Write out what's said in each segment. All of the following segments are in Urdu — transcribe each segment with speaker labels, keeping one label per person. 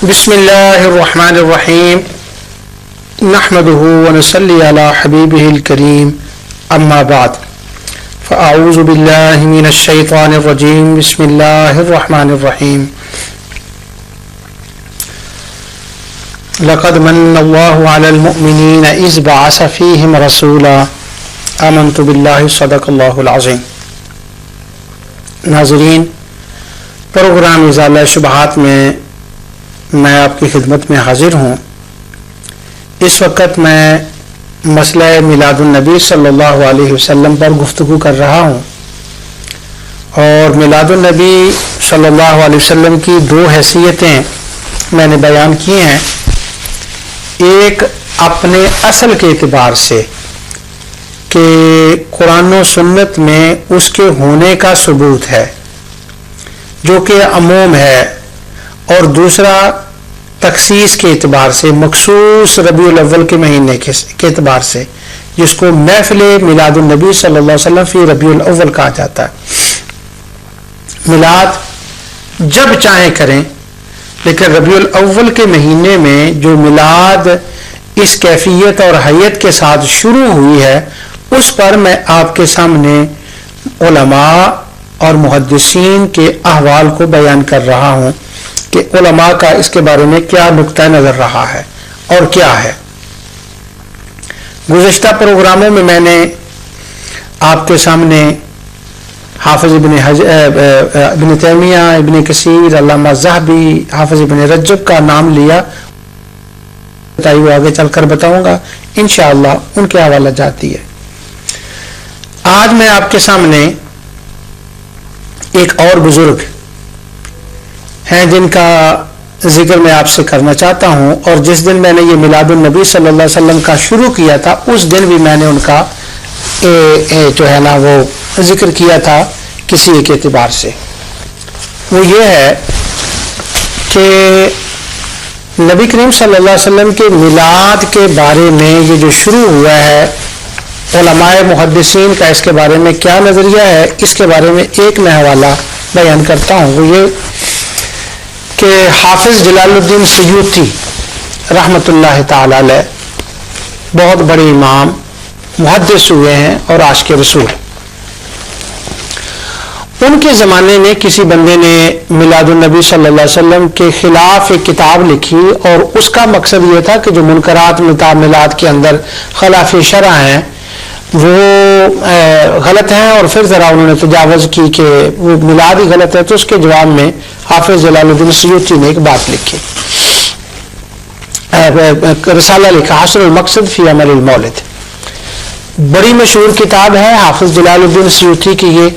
Speaker 1: بسم الله الرحمن الرحيم نحمده ونصلي على حبيبه الكريم أما بعد فأعوذ بالله من الشيطان الرجيم بسم الله الرحمن الرحيم لقد من الله على المؤمنين إذ بعث فيهم رسولا آمنت بالله صدق الله العظيم. ناظرین، پروگرام ازالہ شبہات میں میں آپ کی خدمت میں حاضر ہوں. اس وقت میں مسئلہ میلاد النبی صلی اللہ علیہ وسلم پر گفتگو کر رہا ہوں، اور میلاد النبی صلی اللہ علیہ وسلم کی دو حیثیتیں میں نے بیان کی ہیں. ایک اپنے اصل کے اعتبار سے کہ قرآن و سنت میں اس کے ہونے کا ثبوت ہے جو کہ عموم ہے، اور دوسرا تخصیص کے اعتبار سے مخصوص ربیع الاول کے مہینے کے اعتبار سے، جس کو محفل میلاد النبی صلی اللہ علیہ وسلم فی ربیع الاول کہا جاتا ہے. میلاد جب چاہیں کریں، لیکن ربیع الاول کے مہینے میں جو میلاد اس کیفیت اور حیت کے ساتھ شروع ہوئی ہے، اس پر میں آپ کے سامنے علماء اور محدثین کے احوال کو بیان کر رہا ہوں کہ علماء کا اس کے بارے میں کیا نقطہ نظر رہا ہے اور کیا ہے. گزشتہ پروگراموں میں میں نے آپ کے سامنے حافظ ابن تیمیہ، ابن کثیر، علامہ ذہبی، حافظ ابن رجب کا نام لیا. وہ آگے چل کر بتاؤں گا انشاءاللہ، ان کے حوالہ جاتی ہے. آج میں آپ کے سامنے ایک اور بزرگ ہیں جن کا ذکر میں آپ سے کرنا چاہتا ہوں، اور جس دن میں نے یہ میلاد النبی صلی اللہ علیہ وسلم کا شروع کیا تھا، اس دن بھی میں نے ان کا جو ہے نا وہ ذکر کیا تھا کسی ایک اعتبار سے. وہ یہ ہے کہ نبی کریم صلی اللہ علیہ وسلم کے میلاد کے بارے میں یہ جو شروع ہوا ہے، علماء محدثین کا اس کے بارے میں کیا نظریہ ہے، اس کے بارے میں ایک میں حوالہ بیان کرتا ہوں. وہ یہ کہ حافظ جلال الدین سیوطی رحمۃ اللہ تعالی علیہ بہت بڑے امام محدث ہوئے ہیں اور عاشق رسول. ان کے زمانے میں کسی بندے نے میلاد النبی صلی اللہ علیہ وسلم کے خلاف ایک کتاب لکھی، اور اس کا مقصد یہ تھا کہ جو منکرات میلاد کے اندر خلاف شرع ہیں وہ غلط ہیں، اور پھر ذرا انہوں نے تجاوز کی کہ وہ میلاد ہی غلط ہے. تو اس کے جواب میں حافظ جلال الدین سیوطی نے ایک بات لکھی، رسالہ لکھا، حسن المقصد فی عمل المولد. بڑی مشہور کتاب ہے حافظ جلال الدین سیوطی کی یہ.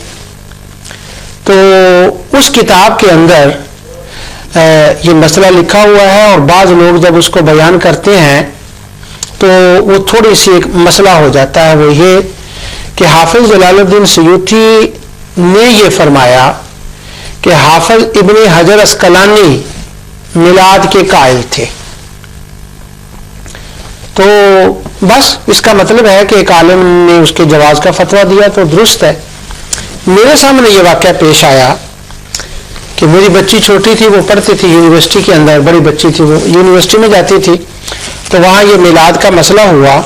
Speaker 1: تو اس کتاب کے اندر یہ مسئلہ لکھا ہوا ہے، اور بعض لوگ جب اس کو بیان کرتے ہیں تو وہ تھوڑی سی ایک مسئلہ ہو جاتا ہے. وہ یہ کہ حافظ جلال الدین سیوطی نے یہ فرمایا کہ حافظ ابن حجر اسقلانی میلاد کے قائل تھے. تو بس اس کا مطلب ہے کہ ایک عالم نے اس کے جواز کا فتویٰ دیا تو درست ہے. میرے سامنے یہ واقعہ پیش آیا کہ میری بچی چھوٹی تھی، وہ پڑھتی تھی یونیورسٹی کے اندر، بڑی بچی تھی، وہ یونیورسٹی میں جاتی تھی. تو وہاں یہ میلاد کا مسئلہ ہوا،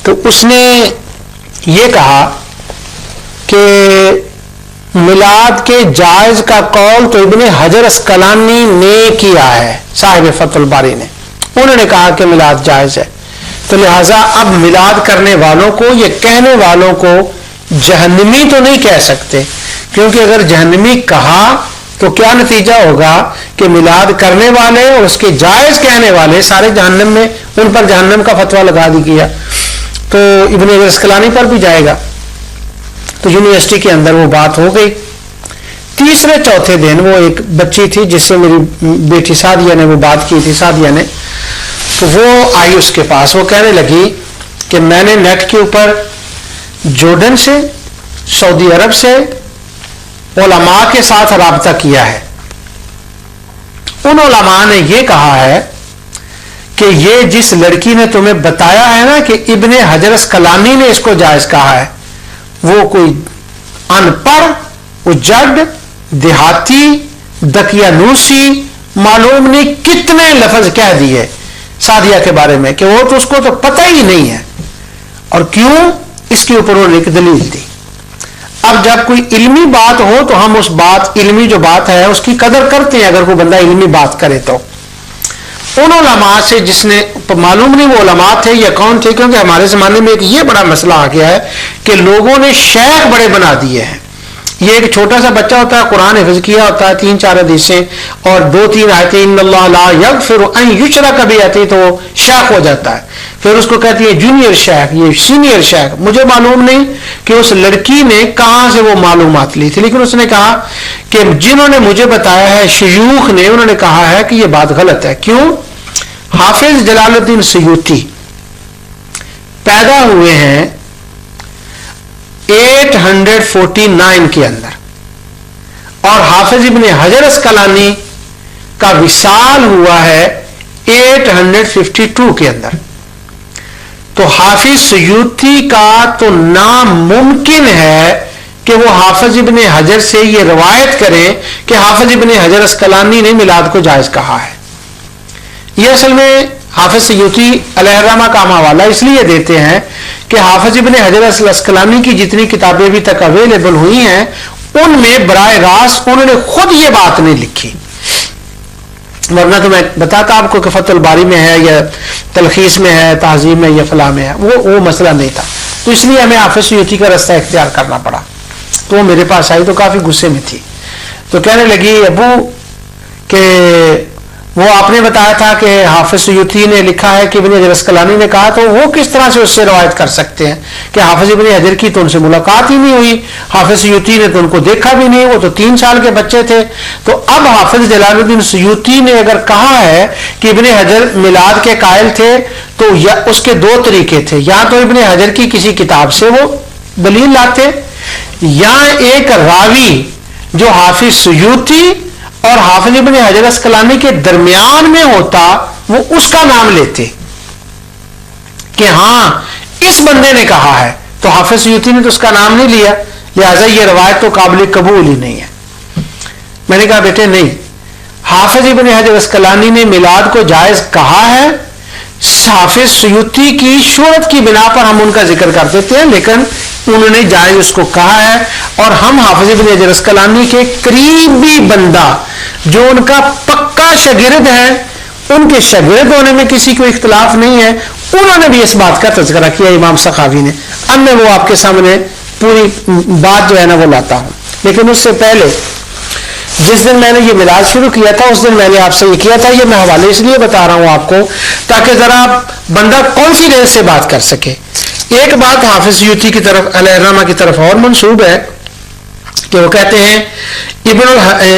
Speaker 1: تو اس نے یہ کہا کہ میلاد کے جائز کا قول تو ابن حجر اسقلانی نے کیا ہے، صاحب فتح الباری نے. انہوں نے کہا کہ میلاد جائز ہے، تو لہٰذا اب میلاد کرنے والوں کو، یہ کہنے والوں کو جہنمی تو نہیں کہہ سکتے، کیونکہ اگر جہنمی کہا تو کیا نتیجہ ہوگا کہ میلاد کرنے والے اور اس کے جائز کہنے والے سارے جہنم میں، ان پر جہنم کا فتویٰ لگا دیا، تو ابن حجر اسقلانی پر بھی جائے گا. تو یونیورسٹی کے اندر وہ بات ہو گئی. تیسرے چوتھے دن وہ ایک بچی تھی جس سے میری بیٹی سعدیہ نے وہ بات کی تھی، سعدیہ نے، تو وہ آئی اس کے پاس. وہ کہنے لگی کہ میں نے نیٹ کے اوپر جارڈن سے، سعودی عرب سے علماء کے ساتھ رابطہ کیا ہے. ان علماء نے یہ کہا ہے کہ یہ جس لڑکی نے تمہیں بتایا ہے نا کہ ابن حجر اسقلانی نے اس کو جائز کہا ہے، وہ کوئی ان پڑھ، اجڑ، دیہاتی، دکیانوسی معلوم نہیں کتنے لفظ کہہ دیے سعدیہ کے بارے میں کہ وہ تو اس کو تو پتہ ہی نہیں ہے. اور کیوں؟ اس کے اوپر انہوں نے ایک دلیل دی. اب جب کوئی علمی بات ہو تو ہم اس بات علمی جو بات ہے اس کی قدر کرتے ہیں اگر کوئی بندہ علمی بات کرے تو. ان علماء سے جس نے معلوم نہیں وہ علماء تھے یا کون تھے، کیونکہ ہمارے زمانے میں ایک یہ بڑا مسئلہ آ گیا ہے کہ لوگوں نے شیخ بڑے بنا دیے ہیں. یہ ایک چھوٹا سا بچہ ہوتا ہے، قرآن حفظ کیا ہوتا ہے 3-4 حدیثیں اور 2-3 آیتیں، ان اللہ لا یغفر ان یشرک بہ آتی تو وہ شیخ ہو جاتا ہے. پھر اس کو کہتی ہے جونیئر شیخ، یہ سینئر شیخ. مجھے معلوم نہیں کہ اس لڑکی نے کہاں سے وہ معلومات لی تھی، لیکن اس نے کہا کہ جنہوں نے مجھے بتایا ہے شیوخ نے، انہوں نے کہا ہے کہ یہ بات غلط ہے. کیوں؟ حافظ جلال الدین سیوطی پیدا ہوئے ہیں 849 کے اندر اور حافظ ابن حجر اسقلانی کا وصال ہوا ہے 852 کے اندر. تو حافظ سیوطی کا تو ناممکن ہے کہ وہ حافظ ابن حجر سے یہ روایت کریں کہ حافظ ابن حجر اسقلانی نے میلاد کو جائز کہا ہے. یہ اصل میں حافظ سیوطی علیہ الرحمہ کا ہم حوالہ اس لیے دیتے ہیں کہ حافظ ابن حجر اسقلانی کی جتنی کتابیں ابھی تک اویلیبل ہوئی ہیں ان میں براہ راست انہوں نے خود یہ بات نہیں لکھی، ورنہ تو میں بتاتا آپ کو کہ فتح الباری میں ہے یا تلخیص میں ہے، تہذیب میں یا فلاں میں ہے، وہ مسئلہ نہیں تھا. تو اس لیے ہمیں حافظ سیوطی کا رستہ اختیار کرنا پڑا. تو وہ میرے پاس آئی تو کافی غصے میں تھی، تو کہنے لگی ابو کہ وہ آپ نے بتایا تھا کہ حافظ سیوطی نے لکھا ہے کہ ابن حجر اسقلانی نے کہا، تو وہ کس طرح سے اس سے روایت کر سکتے ہیں کہ حافظ ابن حجر کی تو ان سے ملاقات ہی نہیں ہوئی، حافظ سیوطی نے تو ان کو دیکھا بھی نہیں، وہ تو 3 سال کے بچے تھے. تو اب حافظ جلال الدین سیوطی نے اگر کہا ہے کہ ابن حجر میلاد کے قائل تھے تو یا اس کے 2 طریقے تھے، یا تو ابن حجر کی کسی کتاب سے وہ دلیل لاتے یا ایک راوی جو حافظ سیوطی اور حافظ ابن حجر اسقلانی کے درمیان میں ہوتا وہ اس کا نام لیتے کہ ہاں اس بندے نے کہا ہے. تو حافظ سیوطی نے تو اس کا نام نہیں لیا، لہذا یہ روایت تو قابل قبول ہی نہیں ہے. میں نے کہا بیٹے نہیں، حافظ ابن حجر اسقلانی نے میلاد کو جائز کہا ہے، حافظ سیوطی کی شہرت کی بنا پر ہم ان کا ذکر کر دیتے ہیں، لیکن انہوں نے جائز اس کو کہا ہے. اور ہم حافظ ابن حجر اسقلانی کے قریبی بندہ جو ان کا پکا شاگرد ہے، ان کے شاگرد ہونے میں کسی کو اختلاف نہیں ہے، انہوں نے بھی اس بات کا تذکرہ کیا امام سخاوی نے. اب میں وہ آپ کے سامنے پوری بات جو ہے نا وہ لاتا ہوں. لیکن اس سے پہلے جس دن میں نے یہ میلاد شروع کیا تھا اس دن میں نے آپ سے یہ کیا تھا، یہ میں حوالے اس لیے بتا رہا ہوں آپ کو تاکہ ذرا بندہ کانفیڈنس سے بات کر سکے. ایک بات حافظ سیوطی کی طرف علیہ الرحمہ کی طرف اور منسوب ہے کہ وہ کہتے ہیں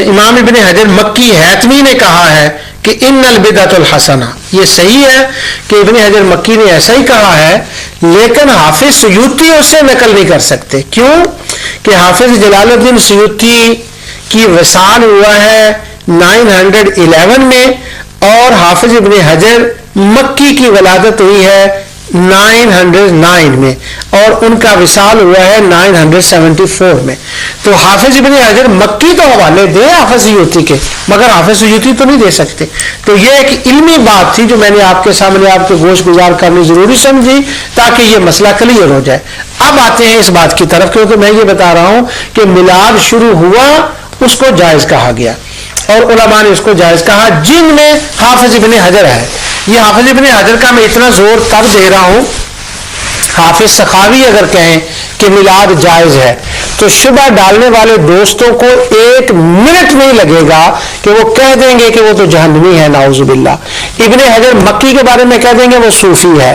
Speaker 1: امام ابن حجر مکی حیتمی نے کہا ہے کہ ان البدعۃ الحسنہ، یہ صحیح ہے کہ ابن حجر مکی نے ایسا ہی کہا ہے، لیکن حافظ سیوطی اس سے نقل نہیں کر سکتے. کیوں؟ کہ حافظ جلال الدین سیوطی کی وصال ہوا ہے 911 میں اور حافظ ابن حجر مکی کی ولادت ہوئی ہے 909 میں اور ان کا وصال ہوا ہے 974 میں. تو حافظ ابن حجر مکی تو حوالے دے حافظ سیوطی کے، مگر حافظ سیوطی تو نہیں دے سکتے. تو یہ ایک علمی بات تھی جو میں نے آپ کے سامنے آپ کے گوش گزار کرنی ضروری سمجھی تاکہ یہ مسئلہ کلیئر ہو جائے. اب آتے ہیں اس بات کی طرف، کیونکہ میں یہ بتا رہا ہوں کہ میلاد شروع ہوا اس کو جائز کہا گیا اور علماء نے اس کو جائز کہا جن میں حافظ ابن حجر ہے. یہ حافظ ابن حجر کا میں اتنا زور تب دے رہا ہوں، حافظ سخاوی اگر کہیں کہ میلاد جائز ہے تو شبہ ڈالنے والے دوستوں کو 1 منٹ نہیں لگے گا کہ وہ کہہ دیں گے کہ وہ تو جہنمی ہے نعوذ باللہ. ابن حجر مکی کے بارے میں کہہ دیں گے وہ صوفی ہے.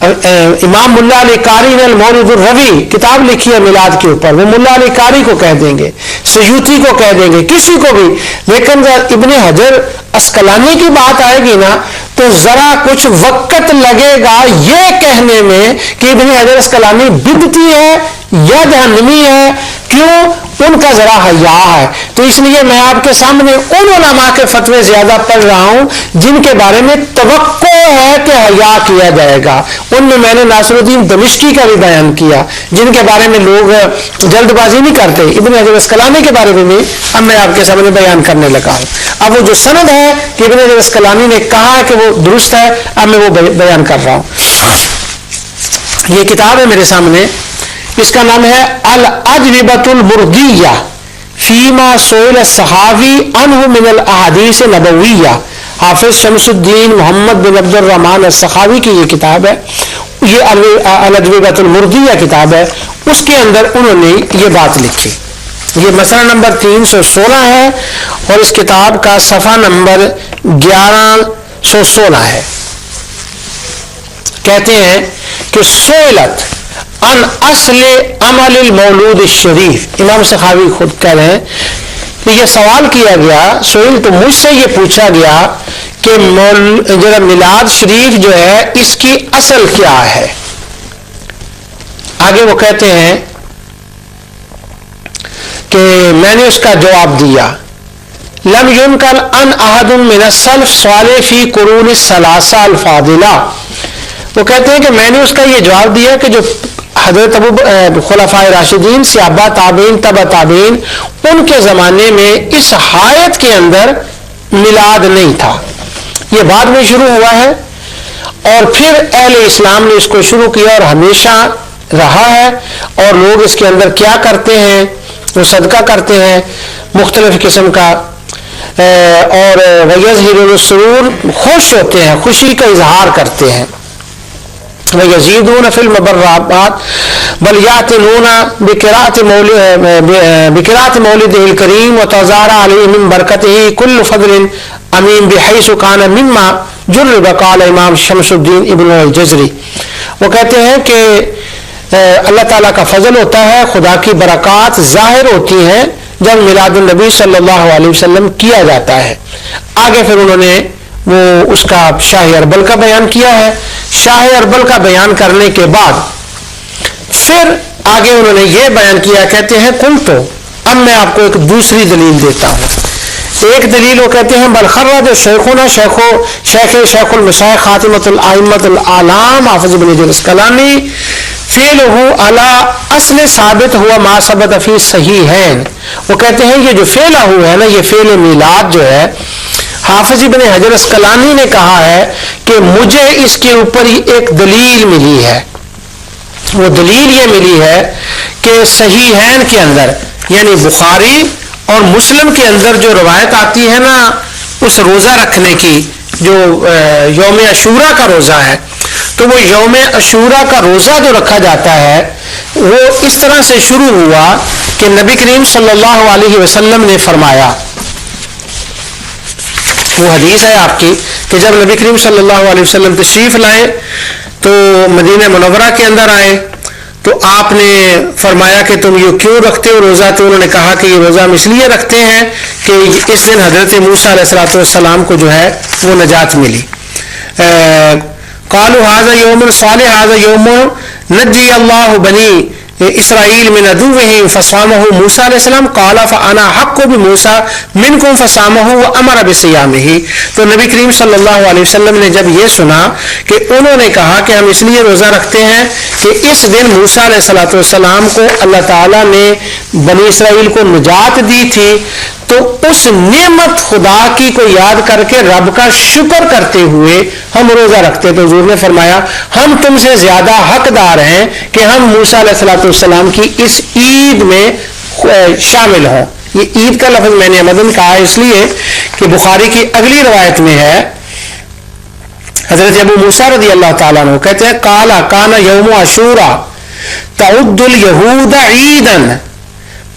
Speaker 1: امام ملا علی قاری نے المورد الروی کتاب لکھی ہے میلاد کے اوپر، وہ ملا علی قاری کو کہہ دیں گے، سیوطی کو کہہ دیں گے، کسی کو بھی. لیکن جب ابن حجر اسقلانی کی بات آئے گی نا تو ذرا کچھ وقت لگے گا یہ کہنے میں کہ ابن حجر اسقلانی بدعتی ہے یا جہنمی ہے. کیوں؟ ان کا ذرا حیا ہے، تو اس لیے میں آپ کے سامنے ان علماء کے فتوے زیادہ پڑھ رہا ہوں جن کے بارے میں توقع ہے کہ حیا کیا جائے گا. ان میں نے ناصر الدین دمشقی کا بھی بیان کیا جن کے بارے میں لوگ جلد بازی نہیں کرتے. ابن حجر اسقلانی کے بارے میں اب میں آپ کے سامنے بیان کرنے لگا ہوں. اب وہ جو سند ہے کہ ابن حجر اسقلانی نے کہا کہ وہ درست ہے، اب میں وہ بیان کر رہا ہوں. یہ کتاب ہے میرے سامنے، اس کا نام ہے الاجوبۃ المردیہ فیما سئل الصحابی عنہ من الاحادیث النبویہ. حافظ شمس الدین محمد بن عبد الرحمن السخاوی کی یہ کتاب ہے. یہ الاجوبۃ المردیہ کتاب ہے، اس کے اندر انہوں نے یہ بات لکھی. یہ مسئلہ نمبر 316 ہے اور اس کتاب کا صفحہ نمبر 1116 ہے. کہتے ہیں کہ سئلت ان اصل عمل المولود الشریف. امام سخاوی خود کہہ رہے ہیں کہ یہ سوال کیا گیا، سئل تو مجھ سے یہ پوچھا گیا کہ میلاد شریف جو ہے اس کی اصل کیا ہے. آگے وہ کہتے ہیں کہ میں نے اس کا جواب دیا، لم ينقل عن احد من السلف صالح فی قرون الثلاثہ الفاضلہ. وہ کہتے ہیں کہ میں نے اس کا یہ جواب دیا کہ جو حضرت ابو خلفائے راشدین، صحابہ، تابعین، تبع تابعین، ان کے زمانے میں اس حایت کے اندر میلاد نہیں تھا. یہ بعد میں شروع ہوا ہے اور پھر اہل اسلام نے اس کو شروع کیا اور ہمیشہ رہا ہے. اور لوگ اس کے اندر کیا کرتے ہیں؟ وہ صدقہ کرتے ہیں مختلف قسم کا، اور وَيَظْهِرُ السُّرُورَ، خوش ہوتے ہیں، خوشی کا اظہار کرتے ہیں. وَيَزِيدُونَ فِي الْمَبَرَّاتِ بَلْ يَعْتِنُونَ بِقِرَاءَةِ مَوْلِدِهِ الْكَرِيمِ وَتَزَارَ عَلَيْهِ مِنْ بَرَكَتِهِ كُلُّ فَضْلٍ عَمِيمٍ بِحَيْثُ كَانَ مِمَّا جُرِّبَ. قال امام شمس الدین ابن الجزری. وہ کہتے ہیں کہ اللہ تعالیٰ کا فضل ہوتا ہے، خدا کی برکات ظاہر ہوتی ہیں جب میلاد النبی صلی اللہ علیہ وسلم کیا جاتا ہے. آگے پھر انہوں نے وہ اس کا شاہ اربل کا بیان کیا ہے. شاہ اربل کا بیان کرنے کے بعد پھر آگے انہوں نے یہ بیان کیا، کہتے ہیں کل تو اب میں آپ کو ایک دوسری دلیل دیتا ہوں. ایک دلیل وہ کہتے ہیں بل خرج شیخنا شیخ المشایخ خاتمۃ الائمۃ العلام حافظ ابن حجر الاسقلانی فعلہ علی اصل ثابت ہوا ما ثبت فی صحیحین. وہ کہتے ہیں یہ جو فعل ہوا ہے نا، یہ فعل میلاد جو ہے، حافظ ابن حجر اسقلانی نے کہا ہے کہ مجھے اس کے اوپر ایک دلیل ملی ہے. وہ دلیل یہ ملی ہے کہ صحیحین کے اندر یعنی بخاری اور مسلم کے اندر جو روایت آتی ہے نا اس روزہ رکھنے کی، جو یوم عاشورہ کا روزہ ہے، تو وہ یوم عاشورہ کا روزہ جو رکھا جاتا ہے وہ اس طرح سے شروع ہوا کہ نبی کریم صلی اللہ علیہ وسلم نے فرمایا، وہ حدیث ہے آپ کی کہ جب نبی کریم صلی اللہ علیہ وسلم تشریف لائے تو مدینہ منورہ کے اندر آئے تو آپ نے فرمایا کہ تم یہ کیوں رکھتے ہو روزہ؟ تو انہوں نے کہا کہ یہ روزہ ہم اس لیے رکھتے ہیں کہ اس دن حضرت موسیٰ علیہ السلام کو جو ہے وہ نجات ملی. قالوا هذا يوم صالح هذا يوم نجي الله بني اسرائیل من عدوهم فصامه موسیٰ علیہ السلام قال فانا حق بموسیٰ منکم فصامه وامر بصیامه. تو نبی کریم صلی اللہ علیہ وسلم نے جب یہ سنا کہ انہوں نے کہا کہ ہم اس لیے روزہ رکھتے ہیں کہ اس دن موسیٰ علیہ السلام کو اللہ تعالیٰ نے بنی اسرائیل کو نجات دی تھی، تو اس نعمت خدا کی کو یاد کر کے رب کا شکر کرتے ہوئے ہم روزہ رکھتے. تو حضور نے فرمایا ہم تم سے زیادہ حقدار ہیں کہ ہم موسیٰ علیہ السلام کی اس عید میں شامل ہوں. یہ عید کا لفظ میں نے مدن کہا اس لیے کہ بخاری کی اگلی روایت میں ہے، حضرت ابو موسیٰ رضی اللہ تعالیٰ عنہ کہتے ہیں قالا کان یوم عاشورا تعد الیہود عیدا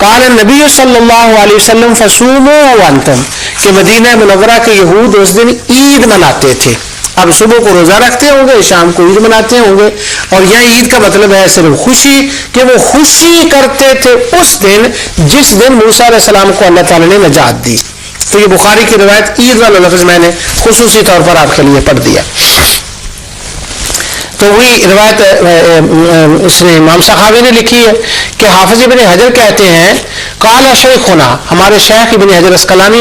Speaker 1: قال النبی صلی اللہ علیہ وسلم فصوموا وانتم، کہ مدینہ منورہ کے یہود اس دن عید مناتے تھے. اب صبح کو روزہ رکھتے ہوں گے، شام کو عید مناتے ہوں گے، اور یہ عید کا مطلب ہے صرف خوشی، کہ وہ خوشی کرتے تھے اس دن جس دن موسیٰ علیہ السلام کو اللہ تعالیٰ نے نجات دی. تو یہ بخاری کی روایت عید والا لفظ میں نے خصوصی طور پر آپ کے لیے پڑھ دیا. تو وہی روایت اس نے امام سخاوی نے لکھی ہے کہ حافظ ابن حجر کہتے ہیں قال شیخنا، ہمارے شیخ ابن حجر اسقلانی